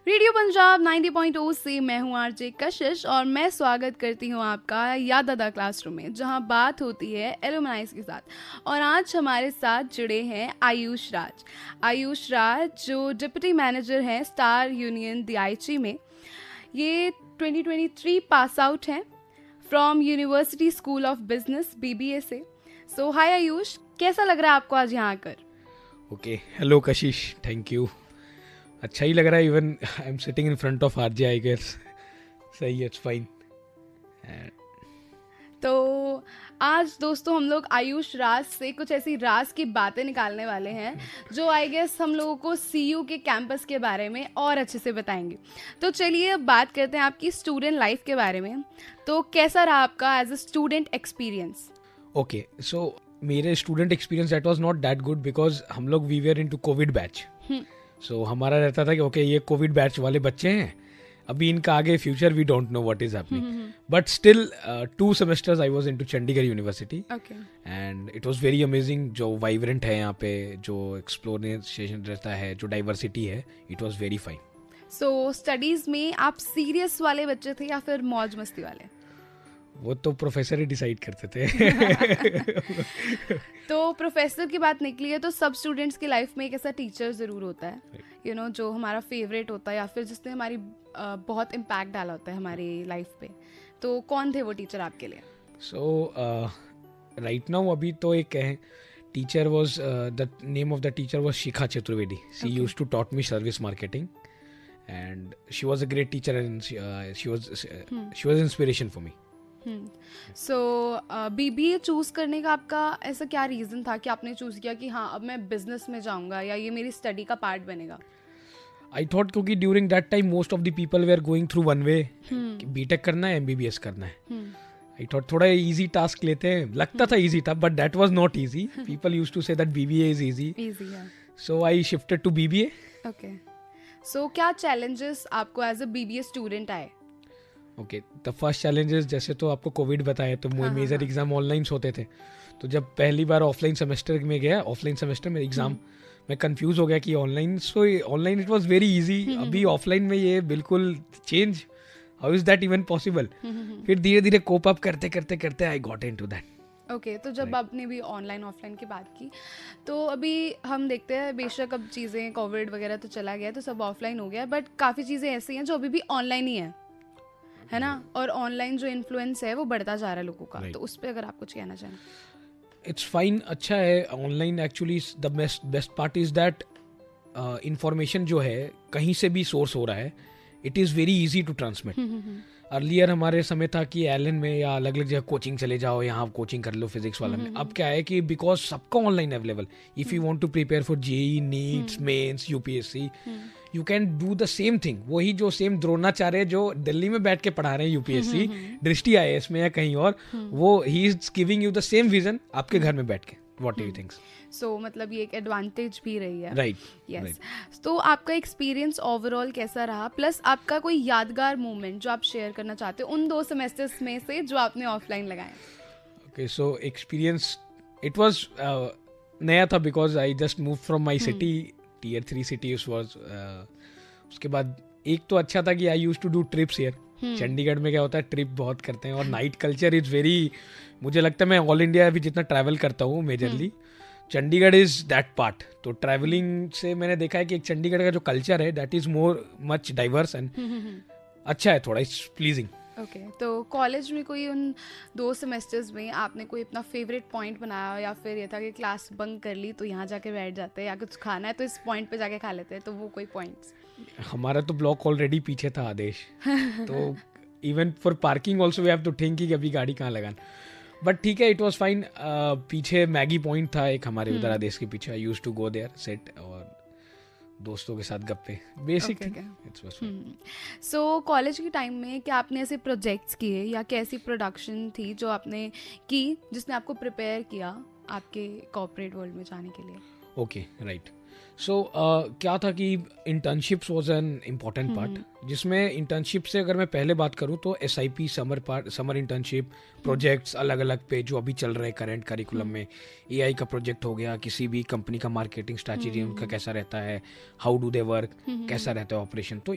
Radio Punjab 90.0 से मैं हूं आरजे कशिश और मैं स्वागत करती हूं आपका याद दादा क्लासरूम में, जहां बात होती है एलुमनाइज के साथ। और आज हमारे साथ जुड़े हैं आयुष राज जो डिप्टी मैनेजर हैं स्टार यूनियन डीआईजी में। ये 2023 पास आउट हैं from university school of business BBA से। सो हाय आयुष, कैसा लग रहा है आपको आज यहाँ आकर? Okay, hello Kashish, thank you. अच्छा ही लग रहा है, even I am sitting in front of RJ, I guess सही है, इट्स फाइन। तो आज दोस्तों हम लोग आयुष राज से कुछ ऐसी राज की बातें निकालने वाले हैं जो आई गेस हम लोगों को सीयू के कैंपस के बारे में और अच्छे से बताएंगे। तो चलिए अब बात करते हैं आपकी स्टूडेंट लाइफ के बारे में। तो कैसा रहा आपका as a student experience? Okay, so मेरे student experience that was not that good because हम लोग we were into Covid batch. So हमारा रहता था कि ओके ये कोविड बैच वाले बच्चे हैं, अभी इनका आगे future we don't know what is happening, but still 2 semesters I was into Chandigarh university and it was very amazing. जो वाइब्रेंट है यहाँ पे, जो एक्सप्लोरेशन रहता है, जो डाइवर्सिटी है, it was very fine. So studies में आप सीरियस वाले बच्चे थे या फिर मौज मस्ती वाले? वो तो प्रोफेसर ही डिसाइड करते थे। तो प्रोफेसर की बात निकली है तो सब स्टूडेंट्स की लाइफ में एक ऐसा टीचर ज़रूर होता है, यू नो, जो हमारा फेवरेट होता है या फिर जिसने हमारी बहुत इम्पैक्ट डाला होता है हमारी लाइफ पे। तो कौन थे वो टीचर आपके लिए? सो राइट नाउ अभी तो एक है teacher was, the name of the teacher was Shikha Chaturvedi. She used to taught me service marketing and she was a great teacher and she was inspiration for me. So BBA choose करने का आपका ऐसा क्या reason था कि आपने choose किया कि हाँ अब मैं बिजनेस में जाऊंगा या ये मेरी स्टडी का पार्ट बनेगा? आई थॉट क्योंकि during that time most of the people we are going through one way, BTech करना है, एमबीबीएस करना है। आई थॉट थोड़ा इजी टास्क लेते हैं, लगता था इजी था but that was not easy. People used to say that BBA is easy, so I shifted to BBA. Okay, so क्या चैलेंजेस आपको एज अ बीबीए स्टूडेंट आए? ओके, द फर्स्ट चैलेंजेस जैसे तो आपको कोविड बताया तो major exam online होते थे। तो जब पहली बार ऑफलाइन सेमेस्टर में गया, ऑफलाइन सेमेस्टर में एग्जाम, मैं कंफ्यूज हो गया कि online, so online it was very easy, अभी ऑफलाइन में ये बिल्कुल change, how is that even possible? फिर धीरे धीरे कोप अप करते करते करते I got into that. Okay, तो जब आपने भी ऑनलाइन ऑफलाइन की बात की तो अभी हम देखते हैं बेशक अब चीज़ें कोविड वगैरह तो चला गया तो सब ऑफलाइन हो गया, बट काफ़ी चीज़ें ऐसी हैं जो अभी भी ऑनलाइन ही है ना? और ऑनलाइन जो इन्फ्लुएंस है वो बढ़ता जा रहा है लोगों का, तो उस पर अगर आप कुछ कहना चाहें। इट्स फाइन, अच्छा है online. Actually the best part is that information जो है कहीं से भी सोर्स हो रहा है, it is very easy to transmit. Earlier हमारे समय था कि एलन में या अलग अलग जगह कोचिंग चले जाओ, यहाँ कोचिंग कर लो फिजिक्स वाला में। अब क्या है कि बिकॉज सबका online available, if you want to prepare for JEE, NEETs, Mains, UPSC, you can do the same thing. वही जो सेम द्रोणाचार्य जो दिल्ली में बैठ के पढ़ा रहे हैं यूपीएससी, दृष्टि आईएएस में या कहीं और, वो ही is giving you the same vision आपके घर में बैठ के। What do you think? So मतलब ये एक एडवांटेज भी रही है, राइट? यस। तो आपका एक्सपीरियंस ओवरऑल कैसा रहा, प्लस आपका कोई यादगार मोमेंट जो आप शेयर करना चाहते हो उन 2 सेमेस्टर्स में से जो आपने ऑफलाइन लगाए? Okay, so experience it was नया था because I just move from my city, tier 3 city was. उसके बाद एक तो अच्छा था कि I used to do trips here. Chandigarh में क्या होता है, ट्रिप बहुत करते हैं और नाइट कल्चर इज वेरी, मुझे लगता है मैं ऑल इंडिया भी जितना ट्रैवल करता हूँ majorly, Chandigarh is that part. तो ट्रैवलिंग से मैंने देखा है कि एक चंडीगढ़ का जो कल्चर है that is more much diverse and अच्छा है, थोड़ा इट्स प्लीजिंग। ओके, तो कॉलेज में कोई उन 2 सेमेस्टर्स में आपने कोई अपना फेवरेट पॉइंट बनाया या फिर ये था कि क्लास बंक कर ली तो यहाँ जाके बैठ जाते हैं, या कुछ खाना है तो इस पॉइंट पे जाके खा लेते हैं, तो वो कोई पॉइंट्स? हमारा तो ब्लॉक ऑलरेडी पीछे था आदेश, तो even for parking also we have to think कि अभी गाड़ी कहाँ लगाना, बट ठीक है, इट वॉज फाइन। पीछे मैगी पॉइंट था एक हमारे उधर आदेश के पीछे, I used to go there, set और दोस्तों के साथ गप्पे, basic thing. It's was fine. So college के टाइम में क्या आपने ऐसे प्रोजेक्ट्स किए या कैसी प्रोडक्शन थी जो आपने की जिसने आपको प्रिपेयर किया आपके कॉर्पोरेट वर्ल्ड में जाने के लिए? Okay, right. सो क्या था कि internships was an important part, जिसमें इंटर्नशिप से अगर मैं पहले बात करूँ तो SIP समर इंटर्नशिप प्रोजेक्ट्स अलग अलग पे जो अभी चल रहे हैं करंट करिकुलम में, AI का प्रोजेक्ट हो गया, किसी भी कंपनी का मार्केटिंग स्ट्रैटेजी उनका कैसा रहता है, हाउ डू दे वर्क, कैसा रहता है ऑपरेशन, तो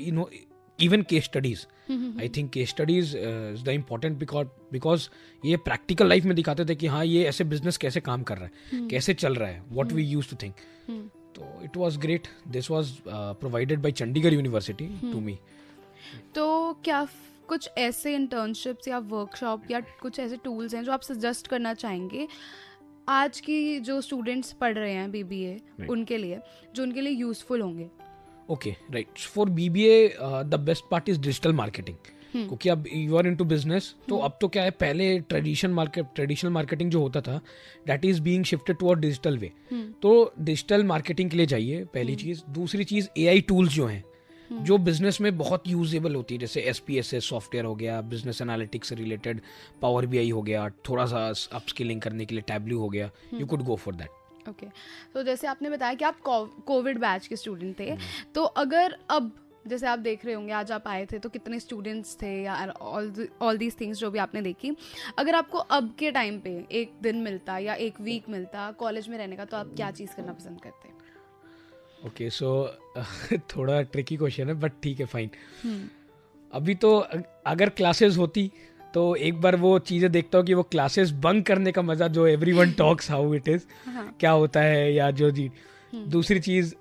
even case studies, I think case studies is the important because ये प्रैक्टिकल लाइफ में दिखाते थे कि हाँ ये ऐसे बिजनेस कैसे काम कर रहा है, कैसे चल रहा है, what we used to think. तो it was great. This was provided by Chandigarh University to me. तो क्या कुछ ऐसे इंटर्नशिप्स या वर्कशॉप या कुछ ऐसे टूल्स हैं जो आप सजेस्ट करना चाहेंगे आज की जो स्टूडेंट्स पढ़ रहे हैं BBA उनके लिए, जो उनके लिए यूजफुल होंगे? Okay right. For BBA the best part is digital marketing, क्योंकि अब यू आर इनटू बिजनेस. तो अब तो क्या है, पहले ट्रेडिशनल मार्केटिंग जो होता था that is being shifted toward digital way. तो डिजिटल मार्केटिंग के लिए जाइए, पहली चीज. दूसरी चीज AI टूल्स जो हैं जो बिजनेस में बहुत यूजेबल होती है, जैसे SPSS सॉफ्टवेयर हो गया, बिजनेस एनालिटिक्स से रिलेटेड Power BI हो गया, थोड़ा सा अपस्किलिंग करने के लिए Tableau हो गया, you could go for that. Okay. तो जैसे आपने बताया कि आप कोविड बैच के स्टूडेंट थे, तो अगर अब जैसे आप देख रहे होंगे, आज आप आए थे तो कितने स्टूडेंट्स थे या ऑल दीज थिंग्स जो भी आपने देखी, अगर आपको अब के टाइम पे एक दिन मिलता या एक वीक मिलता कॉलेज में रहने का, तो आप क्या चीज़ करना पसंद करते हैं? ओके सो थोड़ा ट्रिकी क्वेश्चन है बट ठीक है फाइन. अभी तो अगर क्लासेस होती तो एक बार वो चीज़ें देखता हूँ कि वो क्लासेस बंक करने का मज़ा जो everyone talks how it is, क्या होता है, या जो जी. दूसरी चीज़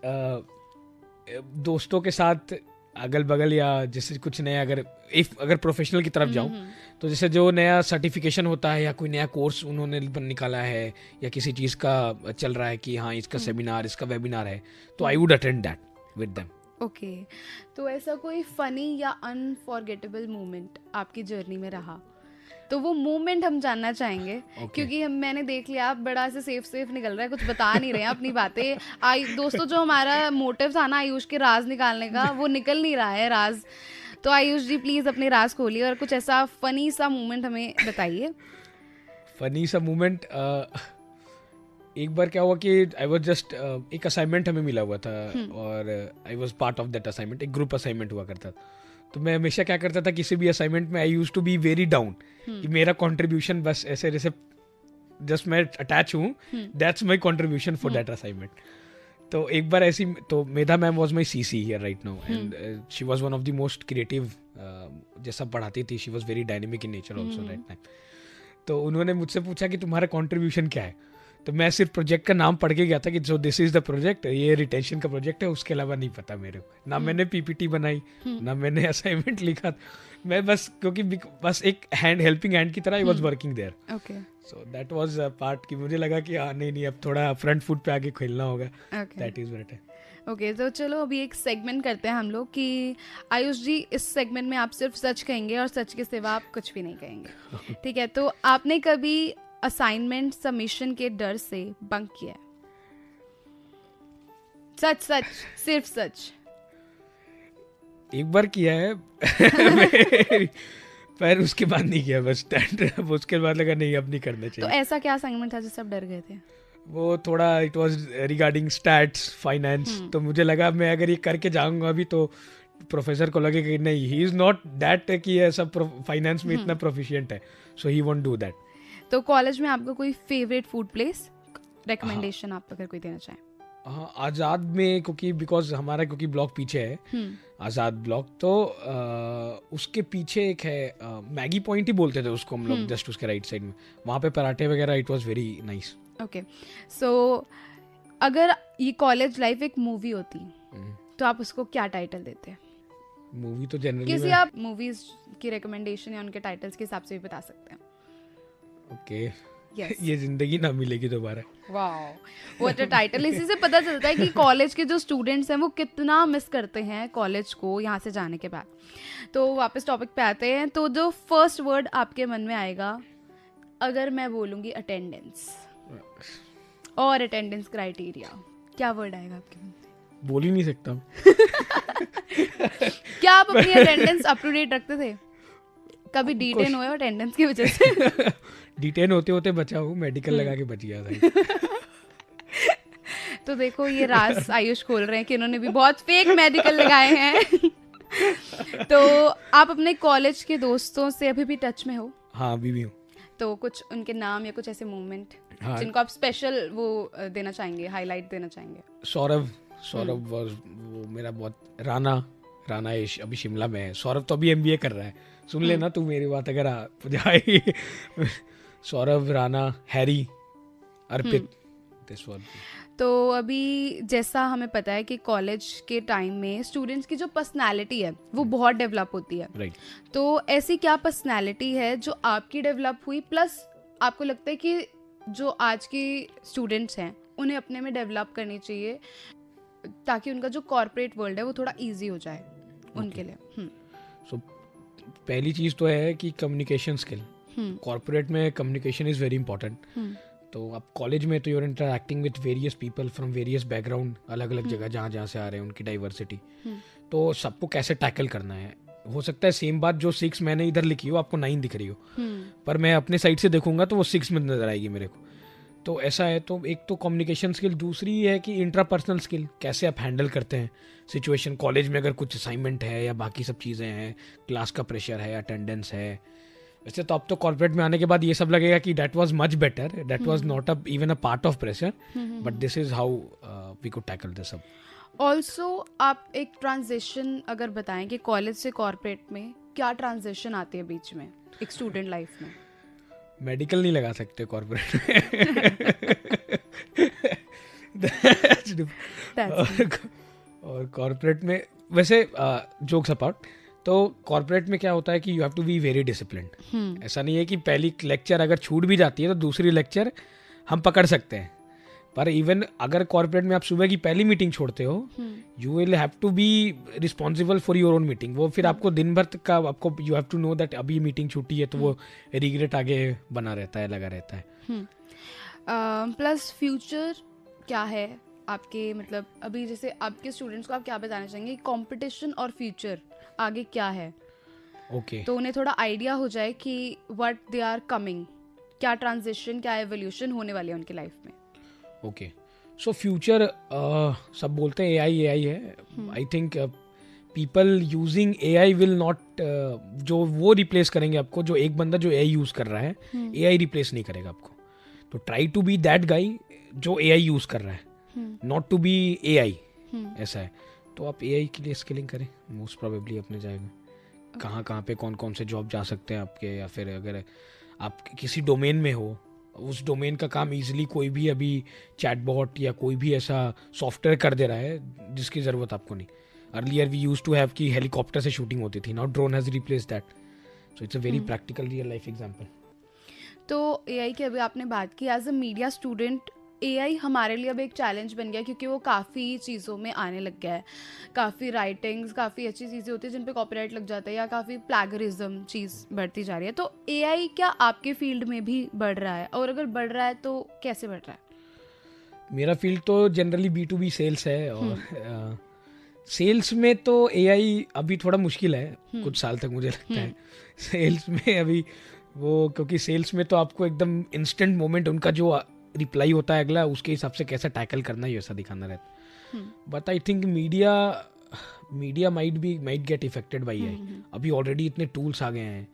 दोस्तों के साथ अगल बगल, या जैसे कुछ नया, अगर प्रोफेशनल की तरफ जाऊँ तो जैसे जो नया सर्टिफिकेशन होता है या कोई नया कोर्स उन्होंने निकाला है या किसी चीज़ का चल रहा है कि हाँ इसका सेमिनार, इसका वेबिनार है, तो I would attend that with them. Okay. तो ऐसा कोई फनी या अनफॉरगेटेबल मोमेंट आपकी जर्नी में रहा, तो वो मोमेंट हम जानना चाहेंगे. क्योंकि मैंने देख लिया आप बड़ा ऐसे सेफ निकल रहा है, कुछ बता नहीं रहे हैं अपनी बातें. दोस्तों, जो हमारा मोटिव था ना आयुष के राज निकालने का, वो निकल नहीं रहा है राज. तो आयुष जी प्लीज अपने राज खोलिए और कुछ ऐसा फनी सा मोमेंट हमें बताइए. फनी सा मोमेंट, एक बार क्या हुआ कि आई वाज जस्ट एक असाइनमेंट हमें मिला हुआ था और I was part of that assignment. एक ग्रुप असाइनमेंट हुआ करता था, तो मैं हमेशा क्या करता था किसी भी असाइनमेंट में, I used to be very down कि मेरा कंट्रीब्यूशन बस ऐसे जैसे जस्ट मैं अटैच हूँ, that's my contribution for that assignment. तो एक बार ऐसी, तो Medha ma'am was my CC here right now and she was one of the most creative, जैसा पढ़ाती थी, she was very dynamic in nature also that time. तो उन्होंने मुझसे पूछा कि तुम्हारा कंट्रीब्यूशन क्या है, तो मैं सिर्फ प्रोजेक्ट का नाम पढ़ के गया था कि जो दिस इज द प्रोजेक्ट, ये रिटेंशन का प्रोजेक्ट है, उसके अलावा नहीं पता मेरे को. ना मैंने PPT बनाई, ना मैंने असाइनमेंट लिखा, मैं बस क्योंकि बस एक हेल्पिंग हैंड की तरह I was working there. Okay. So that was part कि मुझे लगा कि हाँ नहीं अब थोड़ा फ्रंट फुट पे आके खेलना होगा. That is what. ओके. तो चलो अभी एक सेगमेंट करते हैं हम लोग कि आयुष जी इस सेगमेंट में आप सिर्फ सच कहेंगे और सच के सिवा आप कुछ भी नहीं कहेंगे. ठीक है. तो आपने कभी असाइनमेंट सबमिशन के डर से बंक किया है? सच सिर्फ सच. एक बार किया है पर उसके बाद नहीं किया, बस उसके बाद लगा नहीं अब नहीं करना चाहिए. तो ऐसा क्या असाइनमेंट था जिससे आप डर गए थे? वो थोड़ा it was regarding stats, finance. तो मुझे लगा मैं अगर ये करके जाऊंगा अभी तो प्रोफेसर को लगेगा कि नहीं, ही इज नॉट दैट कि ये सब फाइनेंस में इतना प्रोफिशिएंट है, सो ही वोंट डू दैट. तो कॉलेज में आपका कोई फेवरेट फूड प्लेस रिकमेंडेशन आप अगर कोई देना चाहें? हाँ, आज़ाद में, क्योंकि ब्लॉक पीछे है, आज़ाद ब्लॉक, तो उसके पीछे एक है मैगी पॉइंट ही बोलते थे उसको हम लोग, जस्ट उसके राइट साइड में, वहाँ पे पराठे वगैरह, it was very nice. Okay. So अगर ये कॉलेज लाइफ एक मूवी होती तो आप उसको क्या टाइटल देते? मूवी तो जनरली किसी आप मूवीज की रिकमेंडेशन या उनके टाइटल्स के हिसाब से भी बता सकते हैं. ओके. ये जिंदगी ना मिलेगी दोबारा. Wow, what a title. इसी से पता चलता है कि कॉलेज के जो स्टूडेंट्स हैं वो कितना मिस करते हैं कॉलेज को यहाँ से जाने के बाद. तो वापस टॉपिक पे आते हैं. तो जो फर्स्ट वर्ड आपके मन में आएगा अगर मैं बोलूँगी अटेंडेंस और अटेंडेंस क्राइटेरिया, क्या वर्ड आएगा आपके मन में? बोल ही नहीं सकता. क्या आप अपनी अटेंडेंस अप टू डेट रखते थे? कभी डिटेन हुए अटेंडेंस की वजह से? डिटेन होते बचा हूँ, मेडिकल लगा के बच गया था. तो देखो ये राज आयुष खोल रहे हैं कि उन्होंने भी बहुत फेक मेडिकल लगाए हैं। तो आप अपने कॉलेज के दोस्तों से अभी भी टच में हो? हाँ, अभी भी हूँ। तो कुछ उनके नाम या कुछ ऐसे मोमेंट हाँ, जिनको आप स्पेशल वो देना चाहेंगे, हाईलाइट देना चाहेंगे? सौरभ वो मेरा बहुत, राना अभी शिमला में है। सौरभ तो अभी MBA कर रहा है, सुन लेना तू मेरी बात अगर जाए। Saurabh, Rana, Harry, Arpit, this one. तो अभी जैसा हमें पता है कि कॉलेज के टाइम में स्टूडेंट्स की जो पर्सनालिटी है वो बहुत डेवलप होती है, राइट। तो ऐसी क्या पर्सनालिटी है जो आपकी डेवलप हुई, प्लस आपको लगता है कि जो आज की स्टूडेंट्स हैं उन्हें अपने में डेवलप करनी चाहिए ताकि उनका जो कॉर्पोरेट वर्ल्ड है वो थोड़ा इजी हो जाए उनके लिए? सो पहली चीज़ तो है कि कम्युनिकेशन स्किल। कॉर्पोरेट में कम्युनिकेशन इज़ वेरी इंपॉर्टेंट। तो आप कॉलेज में तो you're interacting with various people from various background, अलग अलग जगह जहाँ से आ रहे हैं, उनकी डाइवर्सिटी। तो सबको कैसे टैकल करना है। हो सकता है सेम बात जो 6 मैंने इधर लिखी हो आपको 9 दिख रही हो, पर मैं अपने साइड से देखूंगा तो वो 6 में नजर आएगी मेरे को। तो ऐसा है। तो एक तो कम्युनिकेशन स्किल, दूसरी है कि इंट्रापर्सनल स्किल, कैसे आप हैंडल करते हैं सिचुएशन। कॉलेज में अगर कुछ असाइनमेंट है या बाकी सब चीज़ें हैं, क्लास का प्रेशर है, अटेंडेंस है। वैसे तो अब तो कॉर्पोरेट में आने के बाद ये सब लगेगा कि that was much better, that was not even a part of pressure, but this is how we could tackle this up. Also आप एक ट्रांजिशन अगर बताएं कि कॉलेज से कॉर्पोरेट में क्या ट्रांजिशन आती है बीच में एक स्टूडेंट लाइफ में? मेडिकल नहीं लगा सकते कॉर्पोरेट में। और कॉर्पोरेट में वैसे जोक्स अपार्ट, तो कॉर्पोरेट में क्या होता है कि you have to be very disciplined. ऐसा नहीं है कि पहली लेक्चर अगर छूट भी जाती है तो दूसरी लेक्चर हम पकड़ सकते हैं, पर इवन अगर कॉर्पोरेट में आप सुबह की पहली मीटिंग छोड़ते हो, you will have to be responsible for your own meeting. वो फिर आपको दिन भर का आपको you have to know that अभी मीटिंग छूटी है, तो वो रिग्रेट आगे बना रहता है, लगा रहता है। प्लस फ्यूचर क्या है आपके, मतलब अभी जैसे आपके स्टूडेंट्स को आप क्या बताना चाहेंगे, कंपटीशन और फ्यूचर आगे क्या है? ओके, तो उन्हें थोड़ा आइडिया हो जाए कि व्हाट दे आर कमिंग, क्या ट्रांजिशन, क्या एवोल्यूशन होने वाली है उनकी लाइफ में। ओके, सो फ्यूचर सब बोलते हैं AI है। I think people using AI will not, जो वो रिप्लेस करेंगे आपको। जो एक बंदा जो AI यूज कर रहा है, AI रिप्लेस नहीं करेगा आपको। तो try to be that guy जो AI यूज कर रहा है, नॉट टू बी AI। ऐसा है। तो आप AI के लिए स्किलिंग करें, मोस्ट प्रोबेबली अपने जाएगा। कहाँ पे कौन कौन से जॉब जा सकते हैं आपके, या फिर अगर आप किसी डोमेन में हो, उस डोमेन का काम इजीली कोई भी अभी चैटबॉट या कोई भी ऐसा सॉफ्टवेयर कर दे रहा है जिसकी ज़रूरत आपको नहीं। Earlier we used to have कि हेलीकॉप्टर से शूटिंग होती थी, now drone has replace that. So it's a very practical real life example. तो AI की अभी आपने बात की, as a media student AI हमारे लिए अब एक चैलेंज बन गया क्योंकि वो काफ़ी चीज़ों में आने लग गया है। काफ़ी राइटिंग्स, काफ़ी अच्छी चीज़ें होती हैं जिन पे कॉपीराइट लग जाता है, या काफ़ी प्लैगरिज्म चीज़ बढ़ती जा रही है। तो AI क्या आपके फील्ड में भी बढ़ रहा है, और अगर बढ़ रहा है तो कैसे बढ़ रहा है? मेरा फील्ड तो जनरली B2B सेल्स है, और सेल्स में तो AI अभी थोड़ा मुश्किल है कुछ साल तक, मुझे लगता है। सेल्स में अभी वो, क्योंकि सेल्स में तो आपको एकदम इंस्टेंट मोमेंट उनका जो रिप्लाई होता है अगला, उसके हिसाब से कैसा टैकल करना है, ऐसा दिखाना रहता है। But I think media might get affected by AI। अभी ऑलरेडी इतने टूल्स आ गए हैं,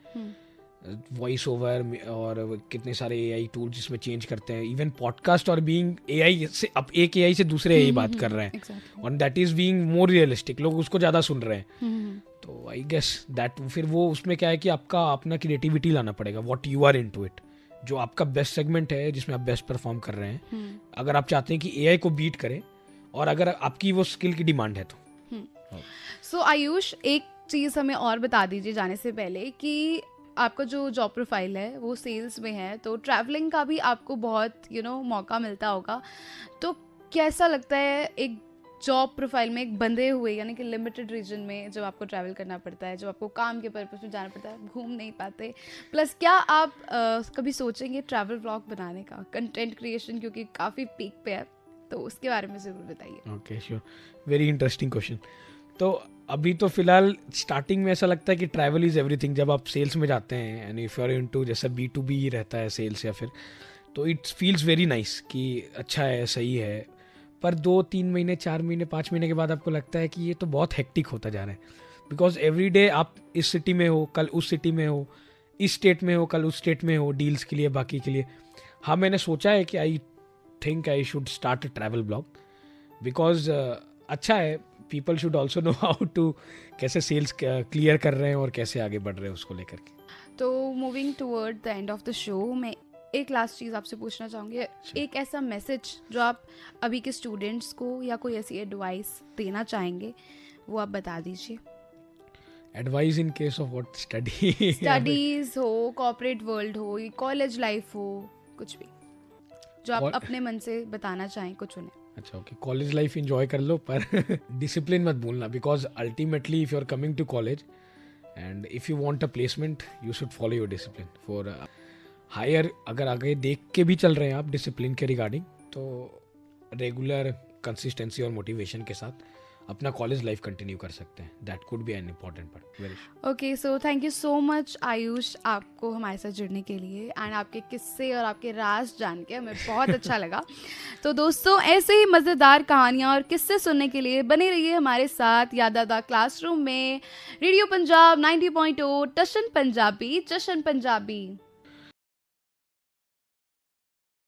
वॉइस ओवर और कितने सारे AI टूल्स जिसमें चेंज करते हैं। इवन पॉडकास्ट और बीइंग AI से, अब एक AI से दूसरे AI बात कर रहे हैं, और that is being more realistic, लोग उसको ज़्यादा सुन रहे हैं। तो आई गेस दैट फिर वो उसमें क्या है कि आपका अपना क्रिएटिविटी लाना पड़ेगा, what you are into it, जो आपका बेस्ट सेगमेंट है जिसमें आप बेस्ट परफॉर्म कर रहे हैं। अगर आप चाहते हैं कि AI को बीट करे, और अगर आपकी वो स्किल की डिमांड है तो। सो आयुष, एक चीज़ हमें और बता दीजिए जाने से पहले कि आपका जो जॉब प्रोफाइल है वो सेल्स में है, तो ट्रैवलिंग का भी आपको बहुत मौका मिलता होगा। तो कैसा लगता है एक जॉब प्रोफाइल में एक बंधे हुए, यानी कि लिमिटेड रीजन में जब आपको ट्रैवल करना पड़ता है, जब आपको काम के पर्पस में जाना पड़ता है, घूम नहीं पाते। प्लस क्या आप कभी सोचेंगे ट्रैवल व्लॉग बनाने का, कंटेंट क्रिएशन, क्योंकि काफ़ी पीक पे है, तो उसके बारे में ज़रूर बताइए। Okay, sure, very interesting question. तो अभी तो फिलहाल स्टार्टिंग में ऐसा लगता है कि ट्रैवल इज़ एवरीथिंग। जब आप सेल्स में जाते हैं, and if you are into जैसा B2B रहता है सेल्स, या फिर, तो इट्स फील्स वेरी नाइस कि अच्छा है, सही है। पर 2-3 महीने 4 महीने 5 महीने के बाद आपको लगता है कि ये तो बहुत हेक्टिक होता जा रहा है, बिकॉज एवरी डे आप इस सिटी में हो, कल उस सिटी में हो, इस स्टेट में हो, कल उस स्टेट में हो, डील्स के लिए, बाकी के लिए. हाँ, मैंने सोचा है कि I think I should start a travel blog, because अच्छा है, people should also know how to कैसे सेल्स क्लियर कर रहे हैं और कैसे आगे बढ़ रहे हैं उसको लेकर के. तो moving toward the end of the show, मैं एक लास्ट चीज़ आपसे पूछना चाहूँगी. एक ऐसा मैसेज जो आप अभी के स्टूडेंट्स को या कोई ऐसी एडवाइस देना चाहेंगे, वो आप बता दीजिए. Advice in case of what? Studies हो, कॉर्पोरेट वर्ल्ड हो, कॉलेज लाइफ हो, कुछ भी जो आप अपने मन से बताना चाहें, कुछ उन्हें. अच्छा, ओके. कॉलेज लाइफ इंजॉय कर लो, पर डिसिप्लिन मत भूलना, because ultimately if you are coming to college and if you want a placement, you should follow your discipline for higher. अगर आगे देख के भी चल रहे हैं आप डिसिप्लिन के रिगार्डिंग, तो रेगुलर कंसिस्टेंसी और मोटिवेशन के साथ अपना कॉलेज लाइफ कंटिन्यू कर सकते हैं. That could be an important part. Very okay, so thank you so much Ayush, आपको हमारे साथ जुड़ने के लिए, एंड आपके किस्से और आपके राज जान के हमें बहुत अच्छा लगा. तो दोस्तों, ऐसे ही मज़ेदार कहानियाँ और किस्से सुनने के लिए बने रहिए हमारे साथ यादादा क्लासरूम में. रेडियो पंजाब 90.0, टशन पंजाबी, जशन पंजाबी.